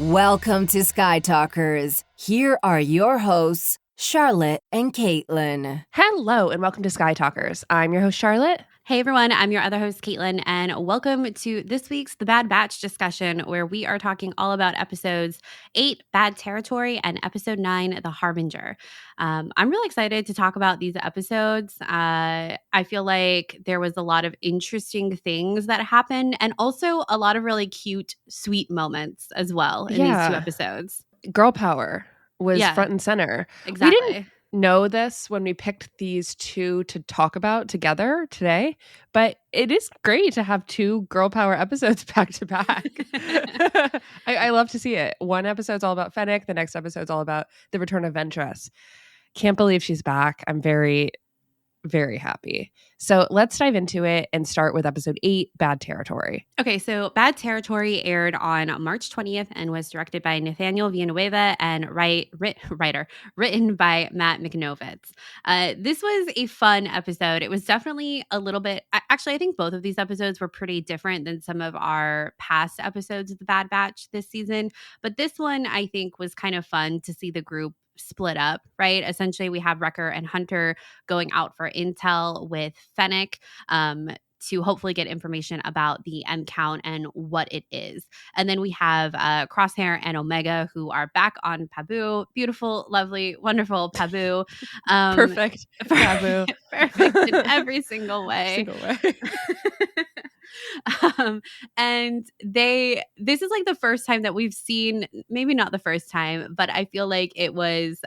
Welcome to Skytalkers. Here are your hosts, Charlotte and Caitlin. Hello, and welcome to Skytalkers. I'm your host, Charlotte. Hey everyone, I'm your other host, Caitlin, and welcome to this week's The Bad Batch discussion, where we are talking all about episodes 8, Bad Territory, and episode 9, The Harbinger. I'm really excited to talk about these episodes. I feel like there was a lot of interesting things that happened, and also a lot of really cute, sweet moments as well in these two episodes. Girl power was front and center. Exactly. We didn't know this when we picked these two to talk about together today, but it is great to have two girl power episodes back to back. I love to see it. One episode's all about Fennec, the next episode's all about the return of Ventress. Can't believe she's back. I'm very, very happy. So let's dive into it and start with episode 8, Bad Territory. Okay, so Bad Territory aired on March 20th and was directed by Nathaniel Villanueva and written by Matt Michnovitz. This was a fun episode. It was definitely a little bit, actually, I think both of these episodes were pretty different than some of our past episodes of The Bad Batch this season. But this one, I think, was kind of fun to see the group split up, right? Essentially, we have Wrecker and Hunter going out for intel with Fennec to hopefully get information about the M count and what it is. And then we have Crosshair and Omega, who are back on Pabu. Beautiful, lovely, wonderful Pabu. Perfect Pabu. Perfect in every single way. And this is like the first time that we've seen, maybe not the first time, but I feel like it was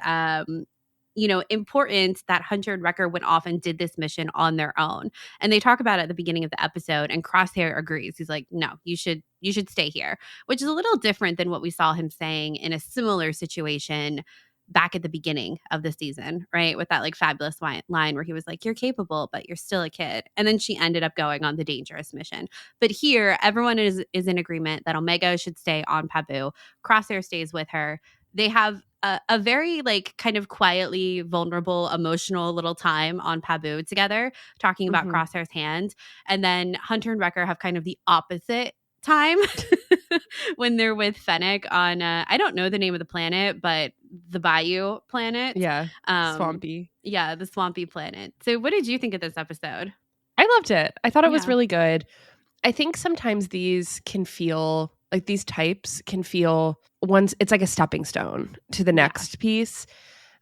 important that Hunter and Wrecker went off and did this mission on their own. And they talk about it at the beginning of the episode, and Crosshair agrees. He's like, no, you should stay here, which is a little different than what we saw him saying in a similar situation back at the beginning of the season, right? With that like fabulous line where he was like, you're capable, but you're still a kid. And then she ended up going on the dangerous mission. But here, everyone is in agreement that Omega should stay on Pabu. Crosshair stays with her. They have a very like kind of quietly vulnerable, emotional little time on Pabu together, talking about Crosshair's hand. And then Hunter and Wrecker have kind of the opposite time when they're with Fennec on I don't know the name of the planet, but the Bayou planet. Yeah. Swampy. Yeah, the swampy planet. So what did you think of this episode? I loved it. I thought it was really good. I think sometimes these can feel like these types can feel it's like a stepping stone to the next piece.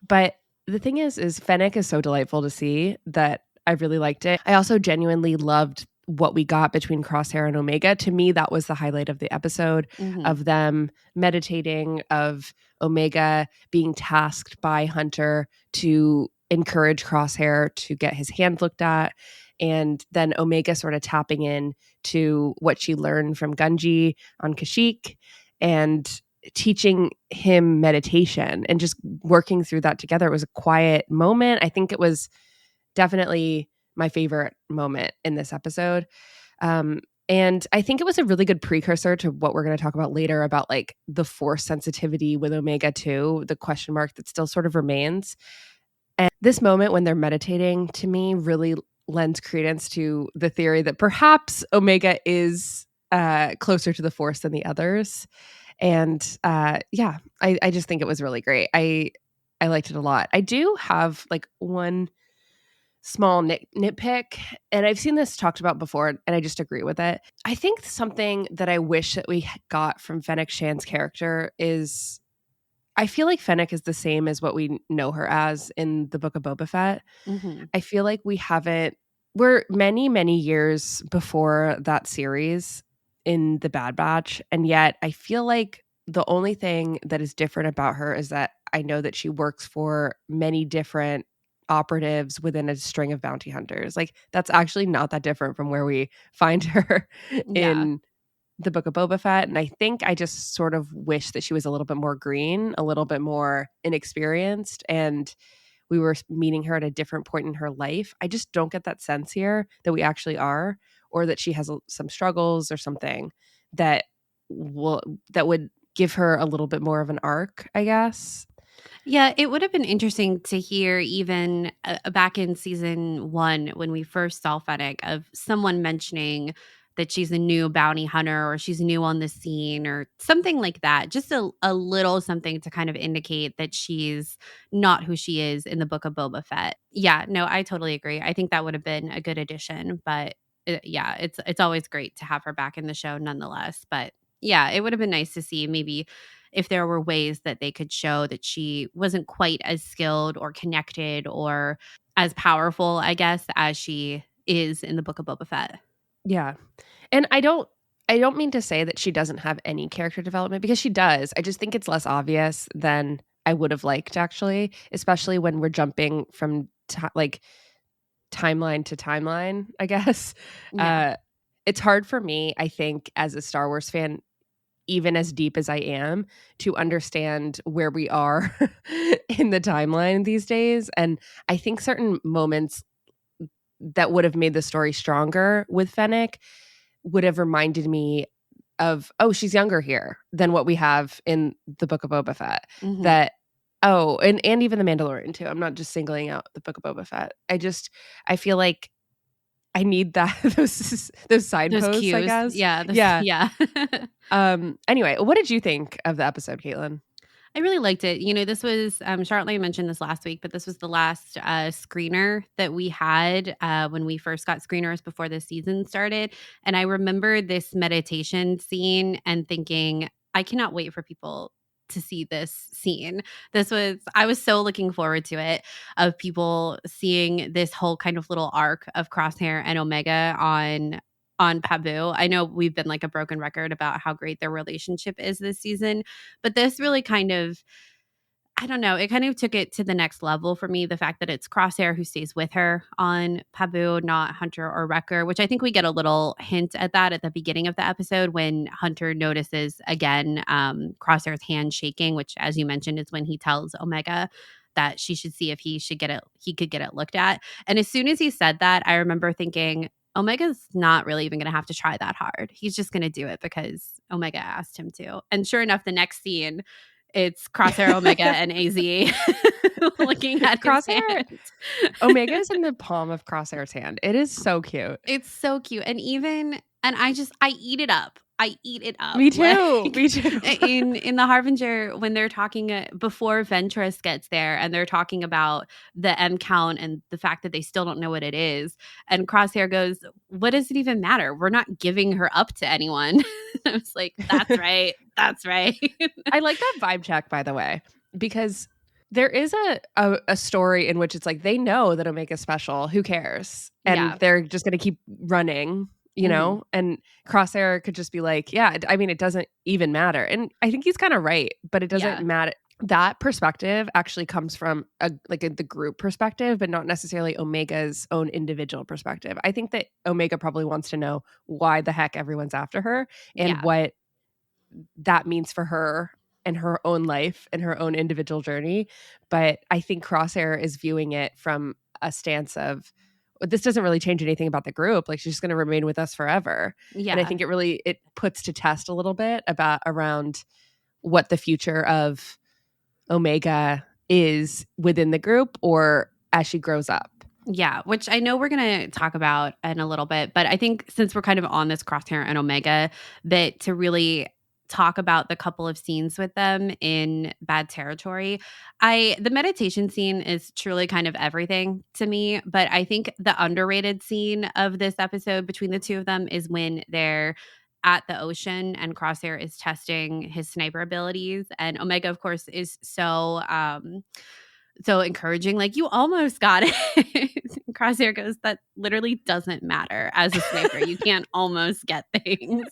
But the thing is Fennec is so delightful to see that I really liked it. I also genuinely loved what we got between Crosshair and Omega. To me, that was the highlight of the episode, of them meditating, of Omega being tasked by Hunter to encourage Crosshair to get his hand looked at, and then Omega sort of tapping in to what she learned from Gunji on Kashyyyk and teaching him meditation and just working through that together. It was a quiet moment. I think it was definitely my favorite moment in this episode. And I think it was a really good precursor to what we're going to talk about later about like the force sensitivity with Omega too, the question mark that still sort of remains. And this moment when they're meditating, to me, really lends credence to the theory that perhaps Omega is closer to the force than the others. And I just think it was really great. I liked it a lot. I do have like one small nitpick, and I've seen this talked about before, and I just agree with it. I think something that I wish that we got from Fennec Shand's character is, I feel like Fennec is the same as what we know her as in the Book of Boba Fett. I feel like we're many, many years before that series in the Bad Batch, and yet I feel like the only thing that is different about her is that I know that she works for many different operatives within a string of bounty hunters. Like, that's actually not that different from where we find her in the Book of Boba Fett. And I think I just sort of wish that she was a little bit more green, a little bit more inexperienced, and we were meeting her at a different point in her life. I just don't get that sense here that we actually are, or that she has some struggles or something that would give her a little bit more of an arc, I guess. Yeah, it would have been interesting to hear even back in season 1 when we first saw Fennec, of someone mentioning that she's a new bounty hunter or she's new on the scene or something like that. Just a little something to kind of indicate that she's not who she is in the Book of Boba Fett. Yeah, no, I totally agree. I think that would have been a good addition, but yeah, it's always great to have her back in the show nonetheless. But yeah, it would have been nice to see maybe if there were ways that they could show that she wasn't quite as skilled or connected or as powerful, I guess, as she is in the Book of Boba Fett. Yeah. And I don't mean to say that she doesn't have any character development, because she does. I just think it's less obvious than I would have liked, actually, especially when we're jumping from timeline to timeline, I guess. Yeah. It's hard for me, I think, as a Star Wars fan, even as deep as I am, to understand where we are in the timeline these days. And I think certain moments that would have made the story stronger with Fennec would have reminded me of, oh, she's younger here than what we have in the Book of Boba Fett. Mhm. That, oh, and even the Mandalorian too. I'm not just singling out the Book of Boba Fett. I feel like I need that those signposts, Those cues. I guess. Yeah. Yeah. Anyway, what did you think of the episode, Caitlin? I really liked it. You know, this was, Charlotte mentioned this last week, but this was the last screener that we had when we first got screeners before the season started. And I remember this meditation scene and thinking, I cannot wait for people to see this scene. I was so looking forward to it, of people seeing this whole kind of little arc of Crosshair and Omega on Pabu. I know we've been like a broken record about how great their relationship is this season, but this really kind of, I don't know, it kind of took it to the next level for me. The fact that it's Crosshair who stays with her on Pabu, not Hunter or Wrecker, which I think we get a little hint at that at the beginning of the episode when Hunter notices again Crosshair's hand shaking, which, as you mentioned, is when he tells Omega that she should see if he could get it looked at. And as soon as he said that, I remember thinking, Omega's not really even going to have to try that hard. He's just going to do it because Omega asked him to. And sure enough, the next scene, it's Crosshair, Omega, and AZ looking at Crosshair. his hand. Omega's in the palm of Crosshair's hand. It is so cute. It's so cute. And I eat it up. I eat it up. Me too. Like, Me too. in the Harbinger, when they're talking before Ventress gets there, and they're talking about the M count and the fact that they still don't know what it is, and Crosshair goes, "What does it even matter? We're not giving her up to anyone." I was like, "That's right. That's right." I like that vibe check, by the way, because there is a story in which it's like they know that Omega's special. Who cares? And Yeah. they're just going to keep running. You know, and Crosshair could just be like, yeah, I mean, it doesn't even matter. And I think he's kind of right, but it doesn't matter. That perspective actually comes from the group perspective, but not necessarily Omega's own individual perspective. I think that Omega probably wants to know why the heck everyone's after her and what that means for her and her own life and her own individual journey. But I think Crosshair is viewing it from a stance of, this doesn't really change anything about the group. Like, she's going to remain with us forever. Yeah. And I think it puts to test a little bit around what the future of Omega is within the group or as she grows up. Yeah, which I know we're going to talk about in a little bit, but I think since we're kind of on this Crosshair and Omega bit, to really talk about the couple of scenes with them in Bad Territory. The meditation scene is truly kind of everything to me, but I think the underrated scene of this episode between the two of them is when they're at the ocean and Crosshair is testing his sniper abilities, and Omega, of course, is so encouraging, like, you almost got it. Crosshair goes, that literally doesn't matter as a sniper. You can't almost get things.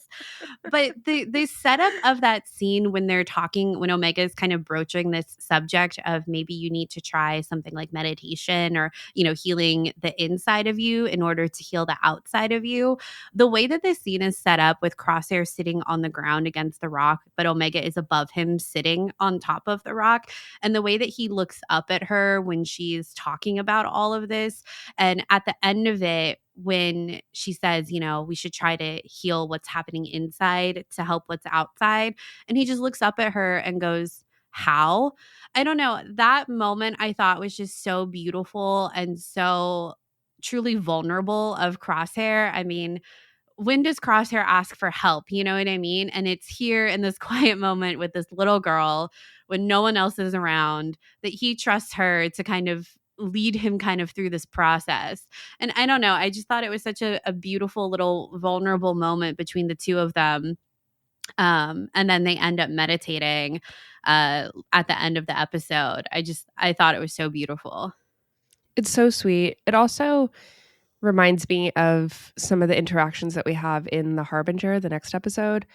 But the setup of that scene when they're talking, when Omega is kind of broaching this subject of maybe you need to try something like meditation or, healing the inside of you in order to heal the outside of you. The way that this scene is set up with Crosshair sitting on the ground against the rock, but Omega is above him sitting on top of the rock. And the way that he looks up at her when she's talking about all of this. And at the end of it, when she says, we should try to heal what's happening inside to help what's outside. And he just looks up at her and goes, how? I don't know. That moment I thought was just so beautiful and so truly vulnerable of Crosshair. I mean, when does Crosshair ask for help? You know what I mean? And it's here in this quiet moment with this little girl when no one else is around that he trusts her to kind of lead him kind of through this process. And I don't know, I just thought it was such a beautiful little vulnerable moment between the two of them. And then they end up meditating at the end of the episode. I thought it was so beautiful. It's so sweet. It also reminds me of some of the interactions that we have in the Harbinger, the next episode,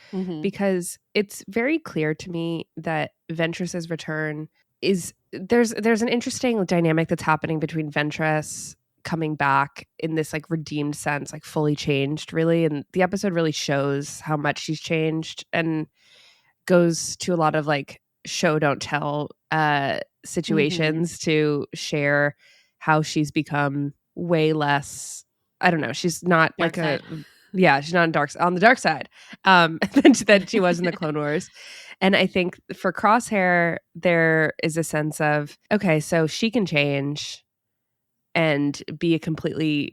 because it's very clear to me that Ventress's return is there's an interesting dynamic that's happening between Ventress coming back in this like redeemed sense, like fully changed, really, and the episode really shows how much she's changed and goes to a lot of like show don't tell situations to share how she's become way less, I don't know, she's not Dark like side. she's not on the dark side than she was in the Clone Wars. And I think for Crosshair there is a sense of, okay, so she can change and be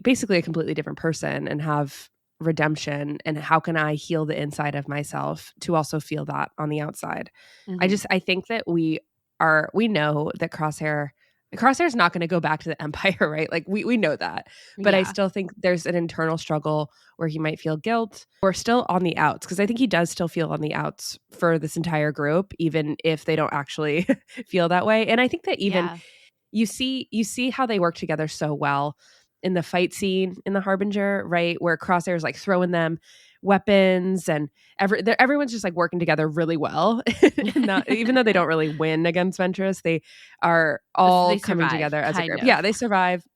basically a completely different person and have redemption, and how can I heal the inside of myself to also feel that on the outside. I think that we know that Crosshair's not going to go back to the Empire, right? Like we know that. But I still think there's an internal struggle where he might feel guilt. We're still on the outs, because I think he does still feel on the outs for this entire group, even if they don't actually feel that way. And I think that even you see how they work together so well in the fight scene in the Harbinger, right? Where Crosshair's like throwing them weapons and everyone's just like working together really well. Even though they don't really win against Ventress, they are all coming together as a group. Yeah, they survive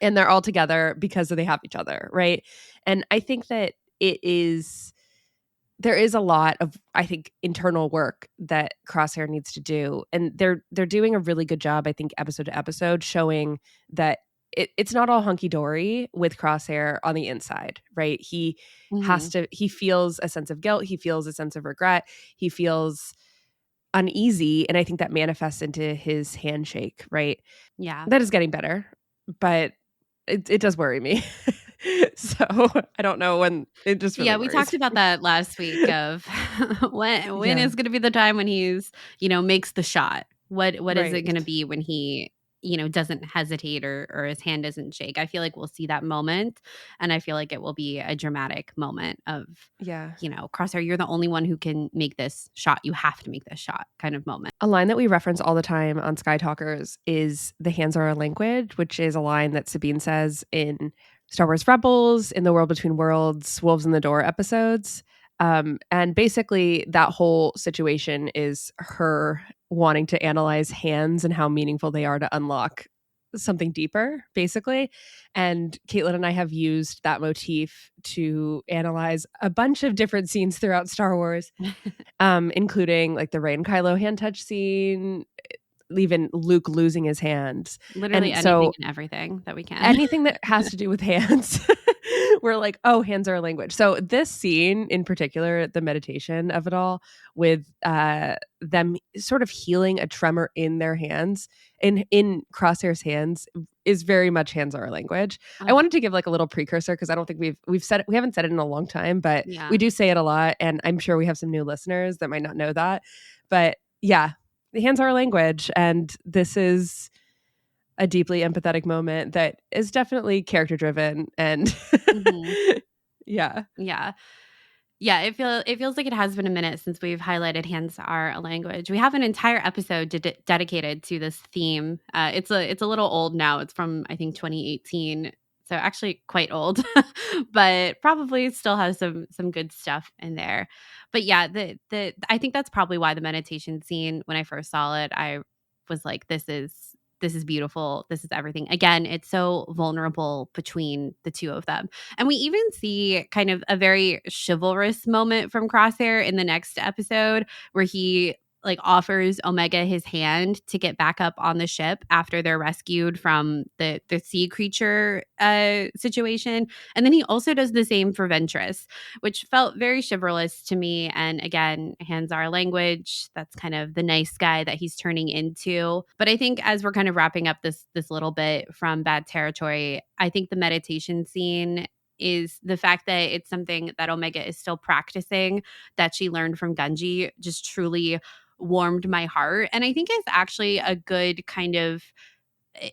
and they're all together because they have each other, right? And I think that there is a lot of, I think, internal work that Crosshair needs to do. And they're doing a really good job, I think, episode to episode, showing that it's not all hunky-dory with Crosshair on the inside, right? He feels a sense of guilt. He feels a sense of regret. He feels uneasy. And I think that manifests into his handshake, right? Yeah. That is getting better, but it does worry me. So I don't know when it just really we talked about that last week of when is going to be the time when he's, makes the shot. What is it going to be when he, doesn't hesitate or his hand doesn't shake? I feel like we'll see that moment, and I feel like it will be a dramatic moment of, Crosshair, you're the only one who can make this shot. You have to make this shot kind of moment. A line that we reference all the time on Skytalkers is the hands are our language, which is a line that Sabine says in Star Wars Rebels, in the World Between Worlds, Wolves in the Door episodes. And basically that whole situation is her wanting to analyze hands and how meaningful they are to unlock something deeper, basically. And Caitlin and I have used that motif to analyze a bunch of different scenes throughout Star Wars, including like the Rey and Kylo hand touch scene, even Luke losing his hands. Literally anything and everything that we can. Anything that has to do with hands. We're like, oh, hands are a language. So this scene in particular, the meditation of it all, with them sort of healing a tremor in their hands, in Crosshair's hands, is very much hands are a language. I wanted to give like a little precursor, because I don't think we haven't said it in a long time, but we do say it a lot, and I'm sure we have some new listeners that might not know that. But yeah, the hands are a language, and this is a deeply empathetic moment that is definitely character driven, and it feels like it has been a minute since we've highlighted hands are a language. We have an entire episode dedicated to this theme. It's a little old now. It's from, I think, 2018, so actually quite old, but probably still has some good stuff in there. But yeah, I think that's probably why the meditation scene, when I first saw it, I was like, this is beautiful. This is everything. Again, it's so vulnerable between the two of them. And we even see kind of a very chivalrous moment from Crosshair in the next episode, where he like offers Omega his hand to get back up on the ship after they're rescued from the sea creature situation. And then he also does the same for Ventress, which felt very chivalrous to me. And again, hands are language. That's kind of the nice guy that he's turning into. But I think as we're kind of wrapping up this little bit from Bad Territory, I think the meditation scene is the fact that it's something that Omega is still practicing, that she learned from Gungi, just truly warmed my heart. And I think it's actually a good kind of,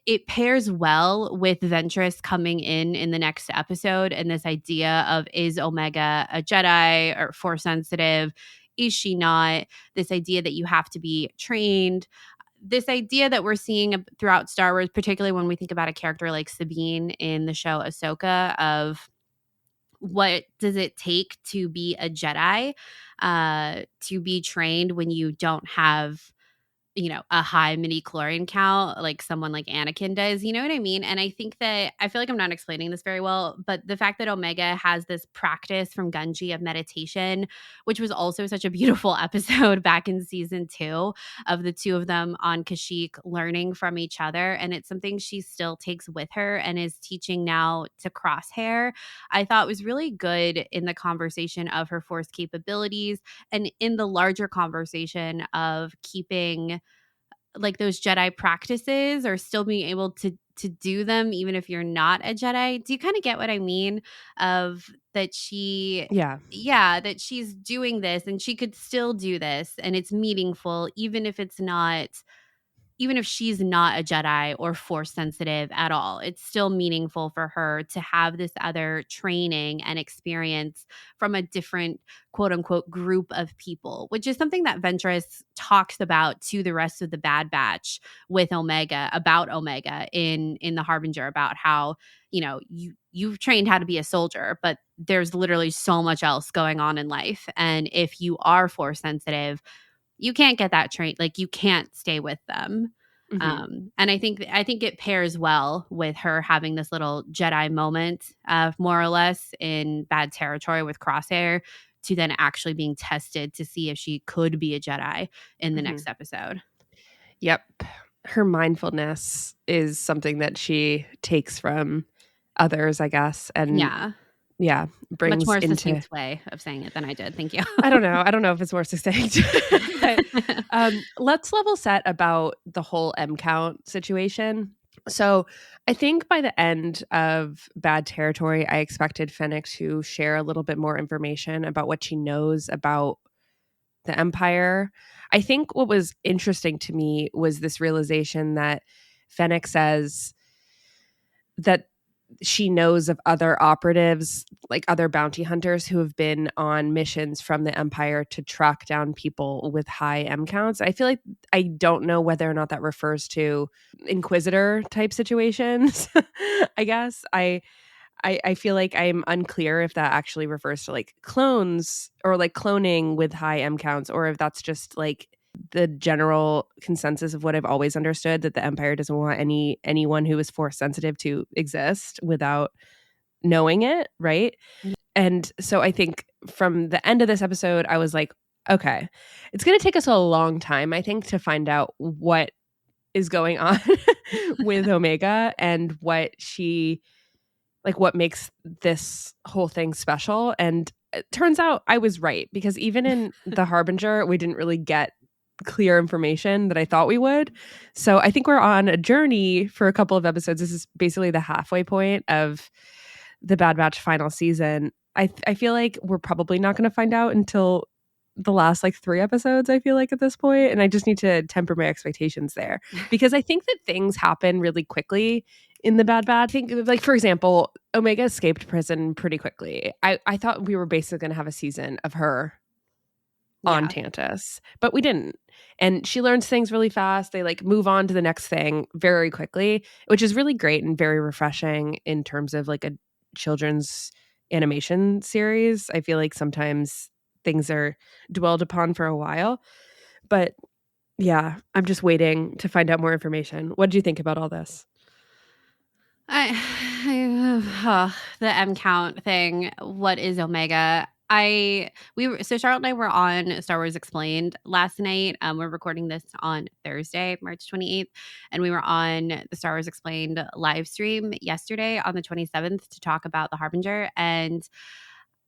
it pairs well with Ventress coming in the next episode, and this idea of, is Omega a Jedi or Force sensitive? Is she not? This idea that you have to be trained. This idea that we're seeing throughout Star Wars, particularly when we think about a character like Sabine in the show Ahsoka, of what does it take to be a Jedi, to be trained when you don't have, you know, a high midi-chlorian count like someone like Anakin does. You know what I mean? And I think that, I feel like I'm not explaining this very well, but the fact that Omega has this practice from Gungi of meditation, which was also such a beautiful episode back in season 2 of the two of them on Kashyyyk learning from each other. And it's something she still takes with her and is teaching now to Crosshair. I thought was really good in the conversation of her Force capabilities and in the larger conversation of keeping like those Jedi practices, or still being able to do them even if you're not a Jedi. Do you kind of get what I mean? Of that that she's doing this and she could still do this and it's meaningful, even if she's not a Jedi or Force sensitive at all. It's still meaningful for her to have this other training and experience from a different quote unquote group of people, which is something that Ventress talks about to the rest of the Bad Batch with Omega, about Omega in the Harbinger, about how, you know, you've trained how to be a soldier, but there's literally so much else going on in life. And if you are Force sensitive, you can't get that trained. Like, you can't stay with them. Mm-hmm. And I think it pairs well with her having this little Jedi moment, more or less, in bad territory with Crosshair, to then actually being tested to see if she could be a Jedi in the next episode. Yep. Her mindfulness is something that she takes from others, I guess. And brings much more into succinct way of saying it than I did. Thank you. I don't know if it's more succinct. But, let's level set about the whole M count situation. So I think by the end of Bad Territory, I expected Fennec to share a little bit more information about what she knows about the Empire. I think what was interesting to me was this realization that Fennec says that she knows of other operatives, like other bounty hunters, who have been on missions from the Empire to track down people with high M counts. I feel like I don't know whether or not that refers to Inquisitor type situations. I guess I feel like I'm unclear if that actually refers to like clones or like cloning with high M counts, or if that's just like the general consensus of what I've always understood, that the Empire doesn't want anyone who is Force sensitive to exist without knowing it, right? And so I think from the end of this episode, I was like, okay, it's going to take us a long time, I think, to find out what is going on with Omega and what makes this whole thing special. And it turns out I was right, because even in the Harbinger, we didn't really get clear information that I thought we would. So I think we're on a journey for a couple of episodes. This is basically the halfway point of the Bad Batch final season. I feel like we're probably not going to find out until the last like 3 episodes, I feel like, at this point. And I just need to temper my expectations there, because I think that things happen really quickly in the Bad Batch. I think, like, for example, Omega escaped prison pretty quickly. I thought we were basically going to have a season of her on Tantus, but we didn't. And she learns things really fast. They like move on to the next thing very quickly, which is really great and very refreshing in terms of like a children's animation series. I feel like sometimes things are dwelled upon for a while, but yeah, I'm just waiting to find out more information. What did you think about all this? The M count thing. What is Omega? So Charlotte and I were on Star Wars Explained last night. We're recording this on Thursday, March 28th, and we were on the Star Wars Explained live stream yesterday on the 27th to talk about the Harbinger. And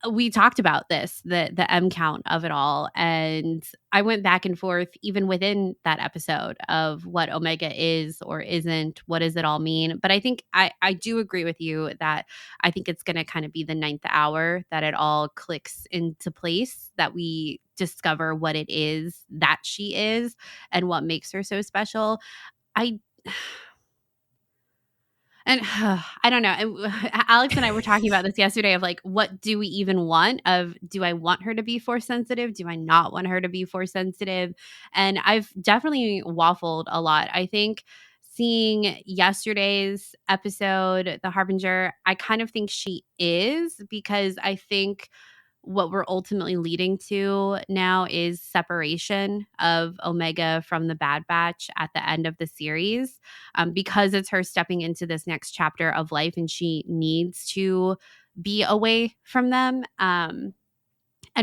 we talked about this, the M count of it all. And I went back and forth even within that episode of what Omega is or isn't. What does it all mean? But I think I do agree with you that I think it's going to kind of be the ninth hour that it all clicks into place, that we discover what it is that she is and what makes her so special. And I don't know. And Alex and I were talking about this yesterday of like, what do we even want? Do I want her to be force sensitive? Do I not want her to be force sensitive? And I've definitely waffled a lot. I think seeing yesterday's episode, The Harbinger, I kind of think she is, because I think what we're ultimately leading to now is separation of Omega from the Bad Batch at the end of the series, because it's her stepping into this next chapter of life and she needs to be away from them. And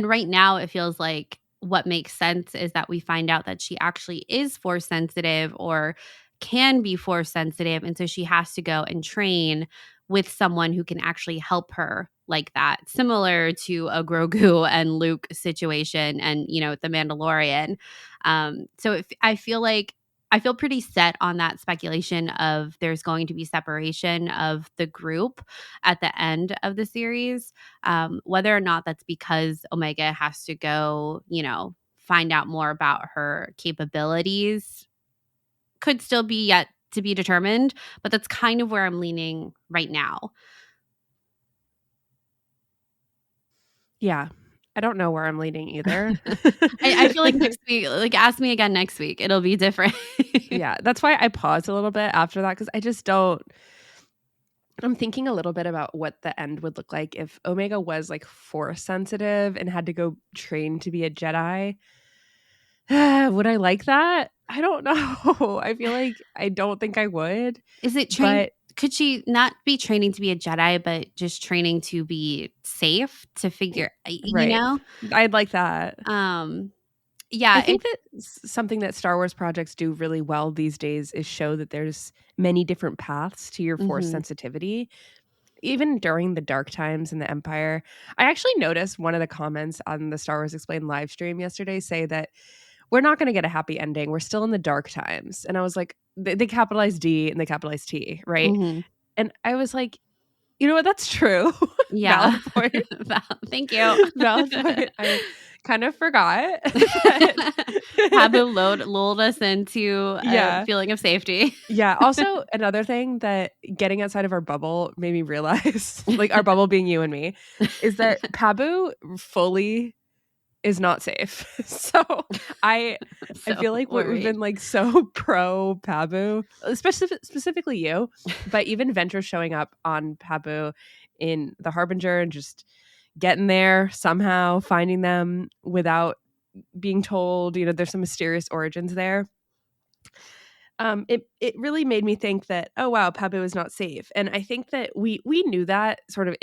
right now it feels like what makes sense is that we find out that she actually is force sensitive or can be force sensitive. And so she has to go and train with someone who can actually help her like that, similar to a Grogu and Luke situation and, the Mandalorian. I feel pretty set on that speculation of there's going to be separation of the group at the end of the series. Whether or not that's because Omega has to go, find out more about her capabilities could still be yet to be determined, but that's kind of where I'm leaning right now. Yeah. I don't know where I'm leaning either. I feel like next week, like ask me again next week. It'll be different. Yeah. That's why I paused a little bit after that, because I just don't. I'm thinking a little bit about what the end would look like if Omega was like force sensitive and had to go train to be a Jedi. Would I like that? I don't know. I feel like I don't think I would. Is it trained? Could she not be training to be a Jedi, but just training to be safe to figure, right. I'd like that. Yeah. I think that something that Star Wars projects do really well these days is show that there's many different paths to your force sensitivity. Even during the dark times in the Empire, I actually noticed one of the comments on the Star Wars Explained live stream yesterday say that we're not going to get a happy ending. We're still in the dark times. And I was like, they capitalize D and they capitalize T, right? Mm-hmm. And I was like, you know what? That's true. Yeah. Valid point. Thank you. Valid point. I kind of forgot. Pabu lulled us into a feeling of safety. Yeah. Also, another thing that getting outside of our bubble made me realize, like our bubble being you and me, is that Pabu fully is not safe. So I feel like we've been like so pro Pabu, specifically you, but even Ventress showing up on Pabu in The Harbinger and just getting there somehow, finding them without being told, there's some mysterious origins there. It really made me think that, oh wow, Pabu is not safe. And I think that we knew that sort of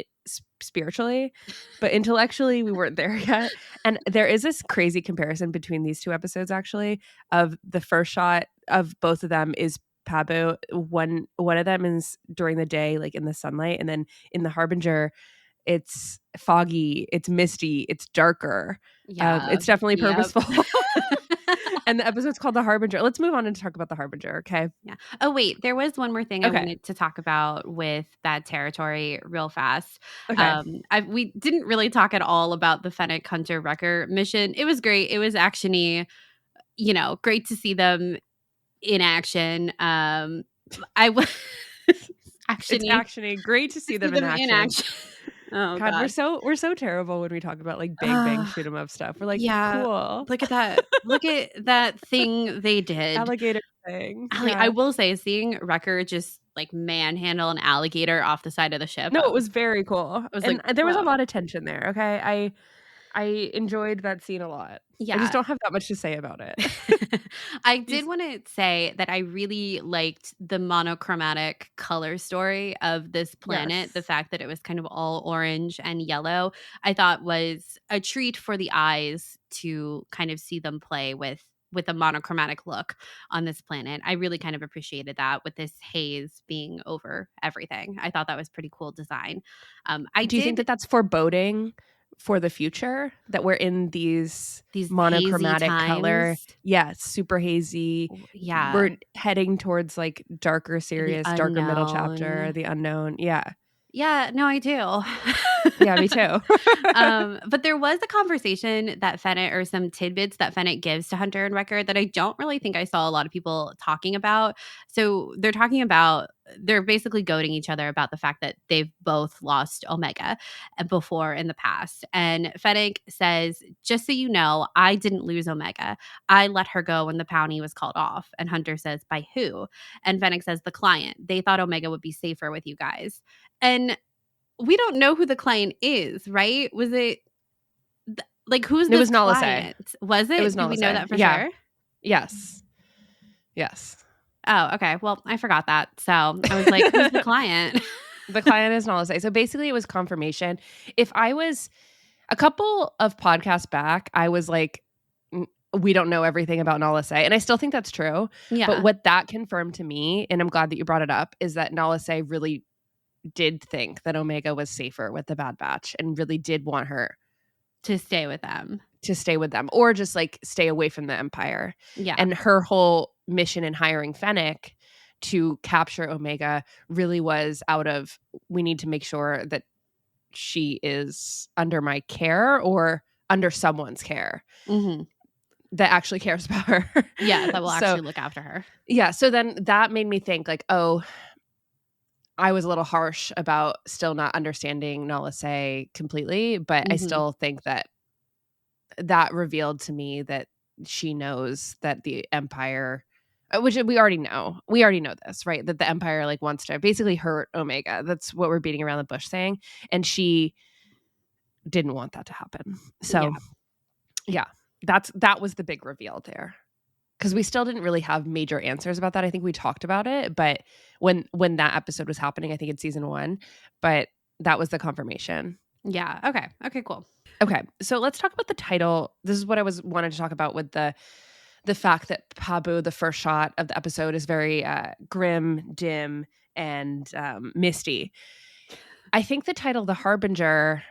spiritually, but intellectually we weren't there yet. And there is this crazy comparison between these two episodes, actually, of the first shot of both of them is Pabu. One of them is during the day, like in the sunlight, and then in The Harbinger, it's foggy, it's misty, it's darker. Yeah, it's definitely purposeful. And the episode's called The Harbinger. Let's move on and talk about The Harbinger, okay? Yeah. Oh, wait. There was one more thing I wanted to talk about with Bad Territory real fast. Okay. We didn't really talk at all about the Fennec Hunter Wrecker mission. It was great. It was action-y. Great to see them in action. I was action-y. It's action-y. Great to see them in action. Oh God, we're so terrible when we talk about like bang shoot 'em up stuff. We're like, yeah, cool. Look at that. Look at that thing they did. Alligator thing. I will say, seeing Wrecker just like manhandle an alligator off the side of the ship. No, it was very cool. There was a lot of tension there. Okay, I enjoyed that scene a lot. Yeah. I just don't have that much to say about it. I did want to say that I really liked the monochromatic color story of this planet. Yes. The fact that it was kind of all orange and yellow, I thought was a treat for the eyes to kind of see them play with a monochromatic look on this planet. I really kind of appreciated that, with this haze being over everything. I thought that was pretty cool design. Do you think that that's foreboding for the future, that we're in these These monochromatic hazy color. times. Yeah, super hazy. Yeah. We're heading towards like darker, serious, darker middle unknown. chapter, the unknown. Yeah. Yeah, no, I do. Yeah, me too. But there was a conversation that Fennec, or some tidbits that Fennec gives to Hunter and Wrecker, that I don't really think I saw a lot of people talking about. So they're basically goading each other about the fact that they've both lost Omega before in the past. And Fennec says, just so you know, I didn't lose Omega. I let her go when the bounty was called off. And Hunter says, by who? And Fennec says, the client. They thought Omega would be safer with you guys. And we don't know who the client is, right? Was it who's It this was Nala Se. client? Was it? It was Do we Nala know Se. that for Yeah. sure? Yes. Oh, okay. Well, I forgot that. So I was like, who's the client? The client is Nala Se. So basically it was confirmation. If I was a couple of podcasts back, I was like, we don't know everything about Nala Se. And I still think that's true. Yeah. But what that confirmed to me, and I'm glad that you brought it up, is that Nala Se really did think that Omega was safer with the Bad Batch and really did want her to stay with them. Or just like stay away from the Empire. Yeah. And her whole mission in hiring Fennec to capture Omega really was out of, we need to make sure that she is under my care or under someone's care that actually cares about her. Yeah, that will actually look after her. Yeah. So then that made me think like, oh, I was a little harsh about still not understanding Nala Se completely, but I still think that revealed to me that she knows that the Empire, which we already know. We already know this, right? That the Empire like wants to basically hurt Omega. That's what we're beating around the bush saying. And she didn't want that to happen. So yeah, that was the big reveal there. Because we still didn't really have major answers about that. I think we talked about it, but when that episode was happening, I think in season 1, but that was the confirmation. Yeah. Okay, cool. Okay, so let's talk about the title. This is what I wanted to talk about with the fact that Pabu, the first shot of the episode, is very grim, dim, and misty. I think the title, The Harbinger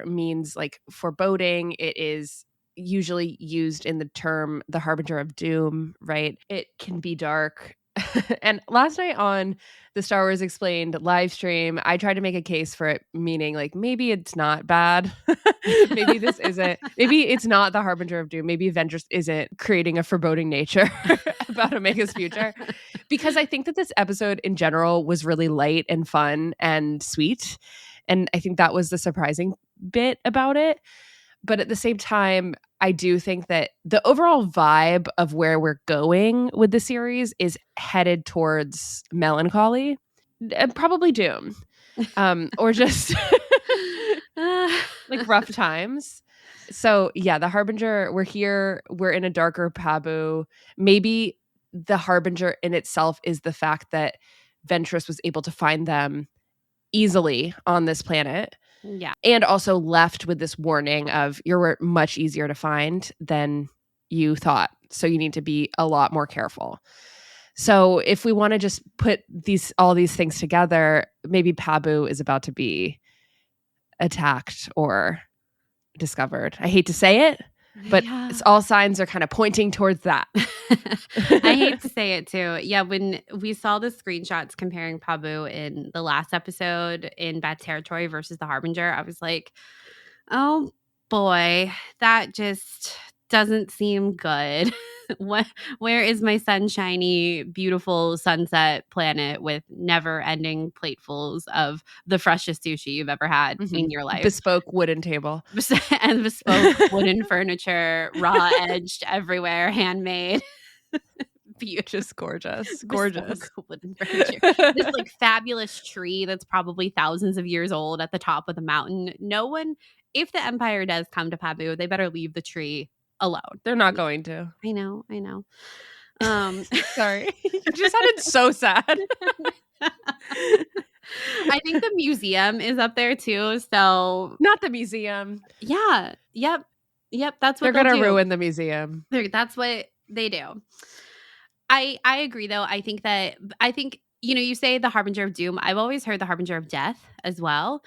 means like foreboding. It is usually used in the term the harbinger of doom, right? It can be dark. And last night on the Star Wars Explained live stream, I tried to make a case for it, meaning like maybe it's not bad. Maybe this isn't. Maybe it's not the harbinger of doom. Maybe Ventress isn't creating a foreboding nature about Omega's future. Because I think that this episode in general was really light and fun and sweet. And I think that was the surprising bit about it. But at the same time, I do think that the overall vibe of where we're going with the series is headed towards melancholy and probably doom, or just like rough times. So yeah, the Harbinger, we're here, we're in a darker Pabu. Maybe the Harbinger in itself is the fact that Ventress was able to find them easily on this planet. Yeah. And also left with this warning of you're much easier to find than you thought. So you need to be a lot more careful. So if we want to just put all these things together, maybe Pabu is about to be attacked or discovered. I hate to say it, but all signs are kind of pointing towards that. I hate to say it too. Yeah, when we saw the screenshots comparing Pabu in the last episode in Bad Territory versus the Harbinger, I was like, oh boy, that just doesn't seem good. Where is my sunshiny, beautiful sunset planet with never-ending platefuls of the freshest sushi you've ever had in your life? Bespoke wooden table. And bespoke wooden furniture, raw edged everywhere, handmade. Just gorgeous. Wooden furniture. This like fabulous tree that's probably thousands of years old at the top of the mountain. No one, if the Empire does come to Pabu, they better leave the tree alone. They're not going to. I know. Sorry. You just sounded so sad. I think the museum is up there too. So not the museum. Yeah. Yep. That's what they're gonna ruin the museum. That's what they do. I agree though. I think you say the Harbinger of Doom. I've always heard the Harbinger of Death as well,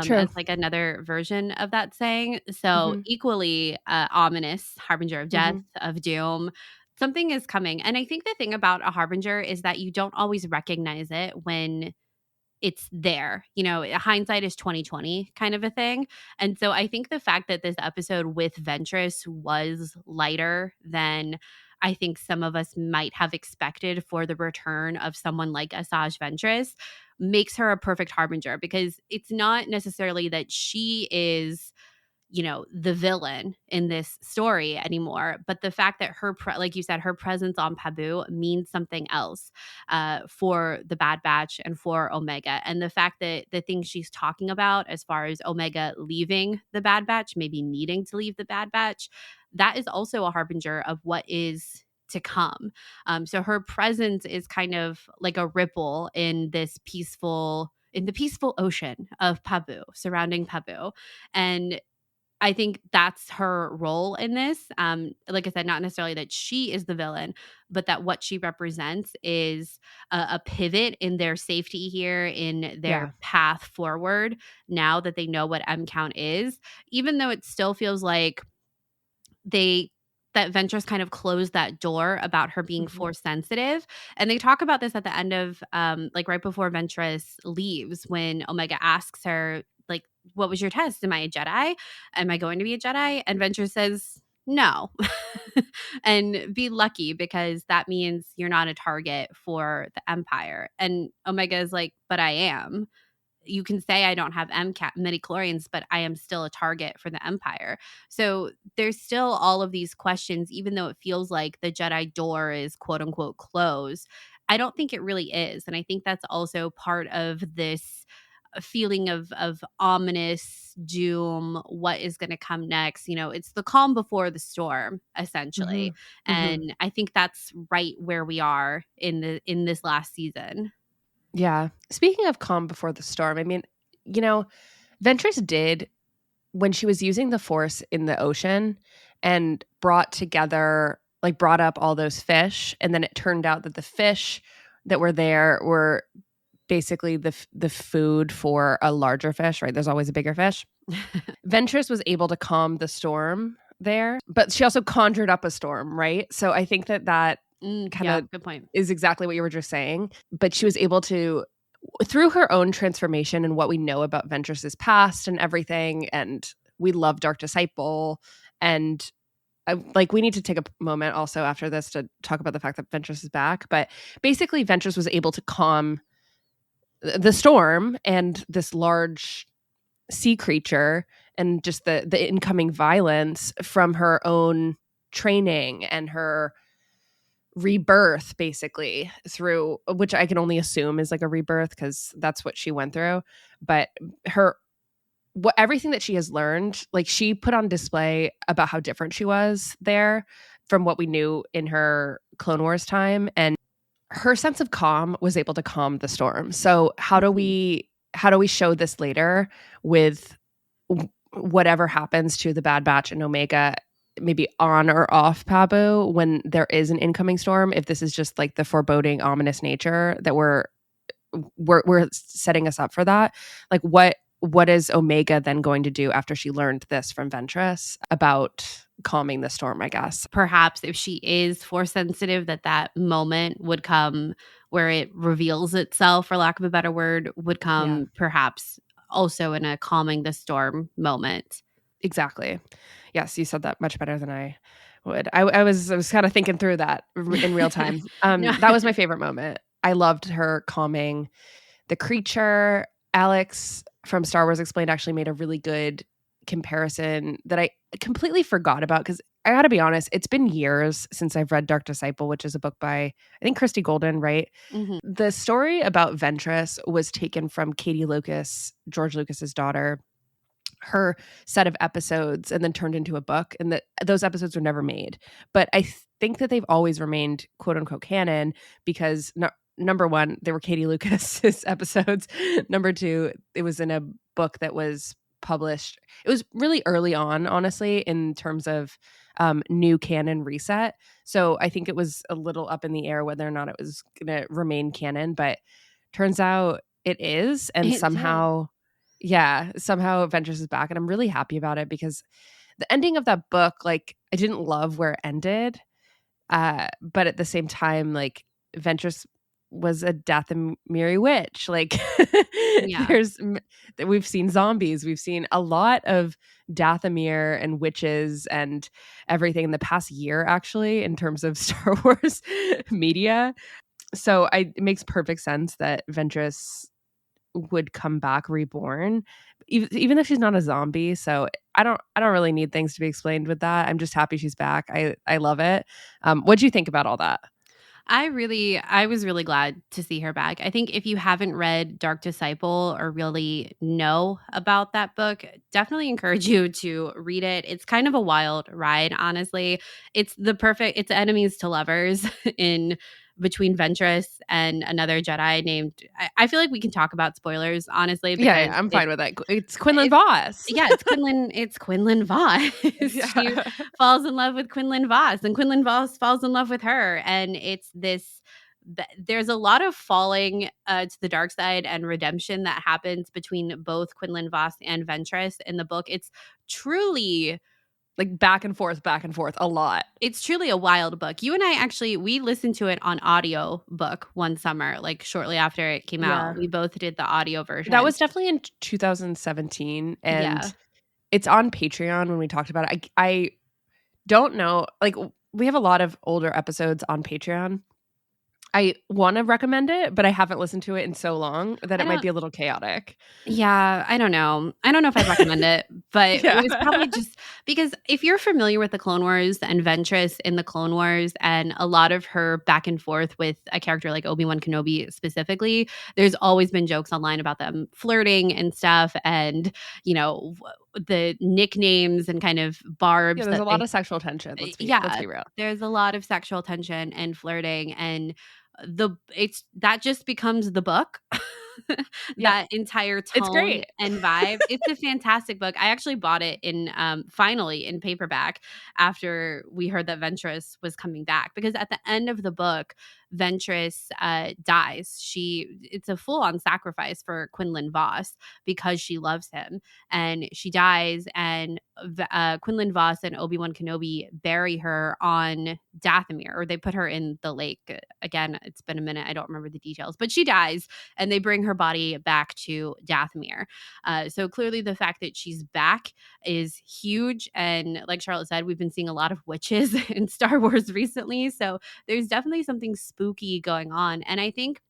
True. as like another version of that saying. So equally ominous, Harbinger of Death, of Doom. Something is coming. And I think the thing about a Harbinger is that you don't always recognize it when it's there. Hindsight is 2020 kind of a thing. And so I think the fact that this episode with Ventress was lighter than I think some of us might have expected for the return of someone like Asajj Ventress makes her a perfect harbinger, because it's not necessarily that she is the villain in this story anymore, but the fact that like you said, her presence on Pabu means something else for the Bad Batch and for Omega. And the fact that the things she's talking about as far as Omega leaving the Bad Batch, maybe needing to leave the Bad Batch, that is also a harbinger of what is to come. So her presence is kind of like a ripple in the peaceful ocean of Pabu, surrounding Pabu. And I think that's her role in this. Like I said, not necessarily that she is the villain, but that what she represents is a pivot in their safety here, in their path forward, now that they know what M count is, even though it still feels like that Ventress kind of closed that door about her being force sensitive. And they talk about this at the end of like right before Ventress leaves, when Omega asks her, like, what was your test? Am I a Jedi? Am I going to be a Jedi? And Ventress says, no. And be lucky, because that means you're not a target for the Empire. And Omega is like, but I am. You can say I don't have midichlorians, but I am still a target for the Empire. So there's still all of these questions, even though it feels like the Jedi door is quote unquote closed. I don't think it really is. And I think that's also part of this feeling of ominous doom. What is going to come next? It's the calm before the storm, essentially. And I think that's right where we are in this last season. Yeah. Speaking of calm before the storm, I mean, Ventress did, when she was using the Force in the ocean and brought up all those fish, and then it turned out that the fish that were there were basically the food for a larger fish, right? There's always a bigger fish. Ventress was able to calm the storm there, but she also conjured up a storm, right? So I think that kind of good point. is exactly what you were just saying. But she was able to, through her own transformation and what we know about Ventress's past and everything, and we love Dark Disciple, and we need to take a moment also after this to talk about the fact that Ventress is back. But basically, Ventress was able to calm the storm and this large sea creature and just the incoming violence from her own training and her rebirth, basically, through, which I can only assume is like a rebirth because that's what she went through. But everything that she has learned, like, she put on display about how different she was there from what we knew in her Clone Wars time, and her sense of calm was able to calm the storm. So how do we show this later with whatever happens to the Bad Batch and Omega, maybe on or off Pabu, when there is an incoming storm, if this is just like the foreboding, ominous nature that we're setting us up for that? Like, what is Omega then going to do after she learned this from Ventress about calming the storm, I guess? Perhaps if she is force sensitive, that moment would come where it reveals itself, for lack of a better word, would come perhaps also in a calming the storm moment. Exactly. Yes, you said that much better than I would. I was kind of thinking through that in real time. That was my favorite moment. I loved her calming the creature. Alex from Star Wars Explained actually made a really good comparison that I completely forgot about, because I gotta be honest, it's been years since I've read Dark Disciple, which is a book by, I think, Christy Golden, right? The story about Ventress was taken from Katie Lucas, George Lucas's daughter, her set of episodes, and then turned into a book, and those episodes were never made. But I think that they've always remained quote unquote canon because number one, they were Katie Lucas's episodes. Number two, it was in a book that was published. It was really early on, honestly, in terms of new canon reset. So I think it was a little up in the air whether or not it was going to remain canon. But turns out it is, and It somehow Ventress is back, and I'm really happy about it because the ending of that book, like, I didn't love where it ended, but at the same time, like, Ventress was a Dathomiri witch. Like, Yeah. we've seen zombies, we've seen a lot of Dathomir and witches and everything in the past year, actually, in terms of Star Wars media. So it makes perfect sense that Ventress would come back reborn, even if she's not a zombie. So I don't really need things to be explained with that. I'm just happy she's back. I love it. What'd you think about all that? I was really glad to see her back. I think if you haven't read Dark Disciple or really know about that book, definitely encourage you to read it. It's kind of a wild ride, honestly. It's enemies to lovers in between Ventress and another Jedi named. I feel like we can talk about spoilers, honestly, because I'm fine with that. It's Quinlan Voss. Yeah, it's Quinlan Voss. She falls in love with Quinlan Voss, and Quinlan Voss falls in love with her, and it's this. There's a lot of falling to the dark side and redemption that happens between both Quinlan Voss and Ventress in the book. It's truly like back and forth a lot. It's truly a wild book. You and I we listened to it on audio book one summer, like shortly after it came out. We both did the audio version. That was definitely in 2017, and it's on Patreon when we talked about it. I don't know, like, we have a lot of older episodes on Patreon. I want to recommend it, but I haven't listened to it in so long that it might be a little chaotic. Yeah, I don't know. I don't know if I'd recommend it, but it was probably just because if you're familiar with the Clone Wars and Ventress in the Clone Wars and a lot of her back and forth with a character like Obi-Wan Kenobi specifically, there's always been jokes online about them flirting and stuff, and, you know, the nicknames and kind of barbs. Yeah, there's a lot of sexual tension. Let's be real. There's a lot of sexual tension and flirting, and that just becomes the book. That entire tone, it's great, and vibe. It's a fantastic book. I actually bought it in finally in paperback after we heard that Ventress was coming back, because at the end of the book, Ventress dies. It's a full-on sacrifice for Quinlan Voss because she loves him, and she dies, and Quinlan Voss and Obi-Wan Kenobi bury her on Dathomir, or they put her in the lake. Again, it's been a minute, I don't remember the details, but she dies, and they bring her body back to Dathomir. So clearly the fact that she's back is huge, and like Charlotte said, we've been seeing a lot of witches in Star Wars recently, so there's definitely something spooky going on, and I think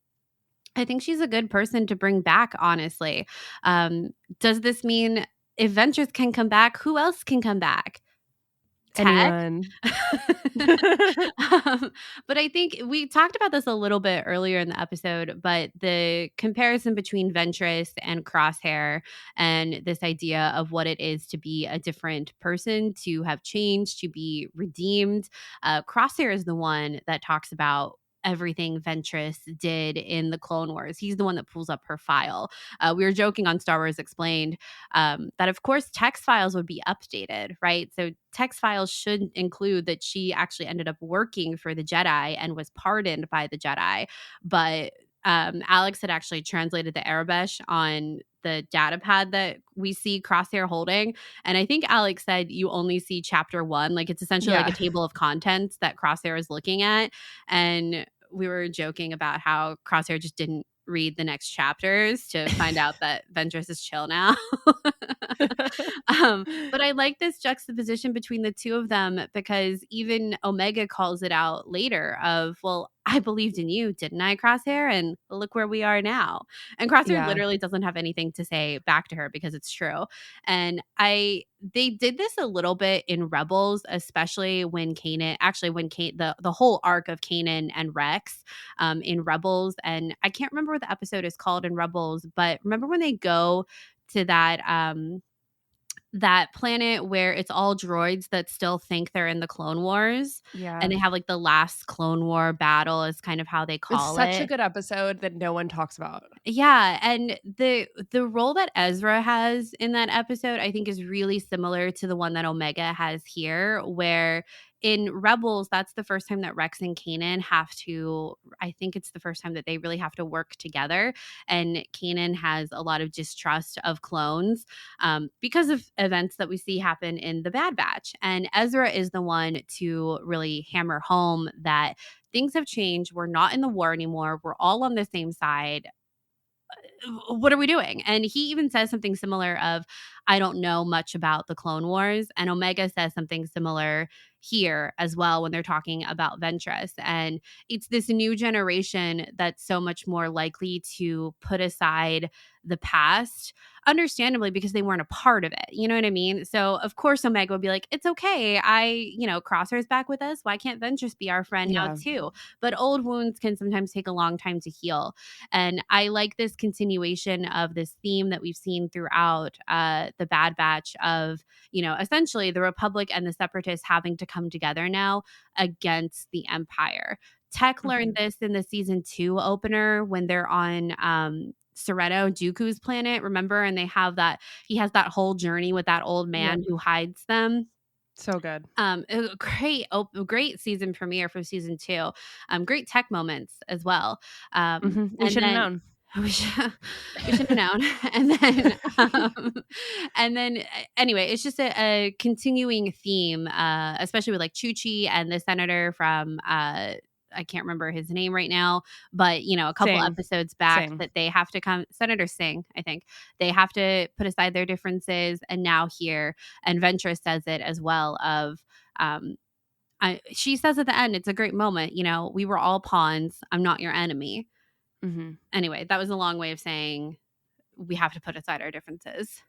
she's a good person to bring back, honestly. Does this mean if Ventress can come back, who else can come back? Anyone. But I think we talked about this a little bit earlier in the episode, but the comparison between Ventress and Crosshair and this idea of what it is to be a different person, to have changed, to be redeemed. Crosshair is the one that talks about everything Ventress did in the Clone Wars. He's the one that pulls up her file. We were joking on Star Wars Explained that, of course, text files would be updated, right? So text files should include that she actually ended up working for the Jedi and was pardoned by the Jedi. But Alex had actually translated the Arabish on the data pad that we see Crosshair holding. And I think Alex said you only see chapter 1. Like, it's essentially like a table of contents that Crosshair is looking at. And we were joking about how Crosshair just didn't read the next chapters to find out that Ventress is chill now. But I like this juxtaposition between the two of them, because even Omega calls it out later of, well, I believed in you, didn't I, Crosshair? And look where we are now. And Crosshair literally doesn't have anything to say back to her because it's true. And they did this a little bit in Rebels, especially when the whole arc of Kanan and Rex in Rebels. And I can't remember what the episode is called in Rebels, but remember when they go to that planet where it's all droids that still think they're in the Clone Wars. Yeah. And they have like the last Clone War battle is kind of how they call it. It's such a good episode that no one talks about. Yeah. And the role that Ezra has in that episode, I think, is really similar to the one that Omega has here, where in Rebels, that's the first time that Rex and Kanan have to, I think it's the first time that they really have to work together. And Kanan has a lot of distrust of clones because of events that we see happen in the Bad Batch. And Ezra is the one to really hammer home that things have changed. We're not in the war anymore. We're all on the same side. What are we doing? And he even says something similar of, I don't know much about the Clone Wars. And Omega says something similar here as well when they're talking about Ventress. And it's this new generation that's so much more likely to put aside the past, understandably, because they weren't a part of it. You know what I mean? So of course Omega would be like, it's okay. Crosshair's back with us. Why can't Ventress be our friend now too? But old wounds can sometimes take a long time to heal. And I like this continuation of this theme that we've seen throughout the Bad Batch of, essentially the Republic and the Separatists having to come together now against the Empire. Tech learned this in the season 2 opener when they're on Sereno, Dooku's planet, remember? And he has that whole journey with that old man who hides them. So good. A great season premiere for season 2. Great tech moments as well. We should have known. We should have known. And then anyway, it's just a continuing theme, especially with like Chuchi and the senator from I can't remember his name right now, but a couple episodes back that they have to come, Senator Singh, I think, they have to put aside their differences. And now here, and Ventress says it as well of, she says at the end, it's a great moment, we were all pawns. I'm not your enemy. Anyway, that was a long way of saying we have to put aside our differences.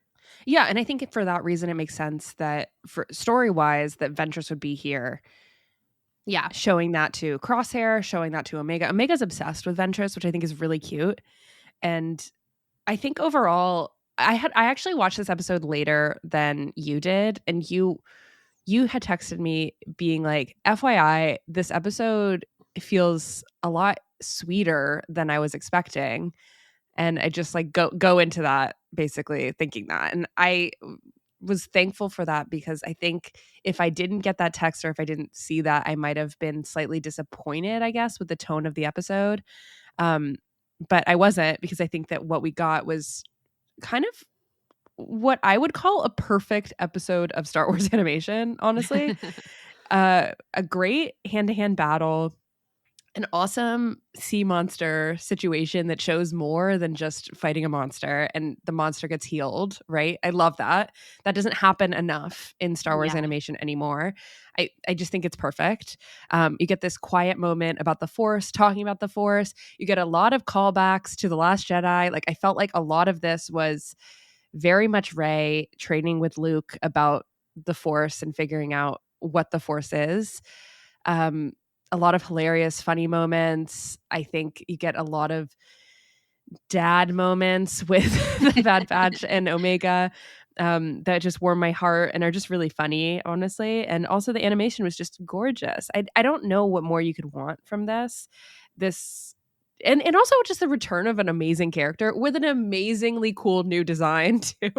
Yeah, and I think for that reason, it makes sense that for story-wise, that Ventress would be here. Yeah. Showing that to Crosshair, showing that to Omega. Omega's obsessed with Ventress, which I think is really cute. And I think overall, I actually watched this episode later than you did. And you had texted me being like, FYI, this episode feels a lot sweeter than I was expecting. And I just like go into that basically thinking that. And I was thankful for that because I think if I didn't get that text or if I didn't see that, I might have been slightly disappointed, I guess, with the tone of the episode. But I wasn't, because I think that what we got was kind of what I would call a perfect episode of Star Wars animation, honestly. A great hand-to-hand battle, an awesome sea monster situation that shows more than just fighting a monster and the monster gets healed, right? I love that. That doesn't happen enough in Star Wars animation anymore. I just think it's perfect. You get this quiet moment about the Force, talking about the Force. You get a lot of callbacks to The Last Jedi. Like, I felt like a lot of this was very much Rey training with Luke about the Force and figuring out what the Force is. A lot of hilarious, funny moments. I think you get a lot of dad moments with the Bad Batch and Omega that just warm my heart and are just really funny, honestly. And also the animation was just gorgeous. I don't know what more you could want from this. And also just the return of an amazing character with an amazingly cool new design too.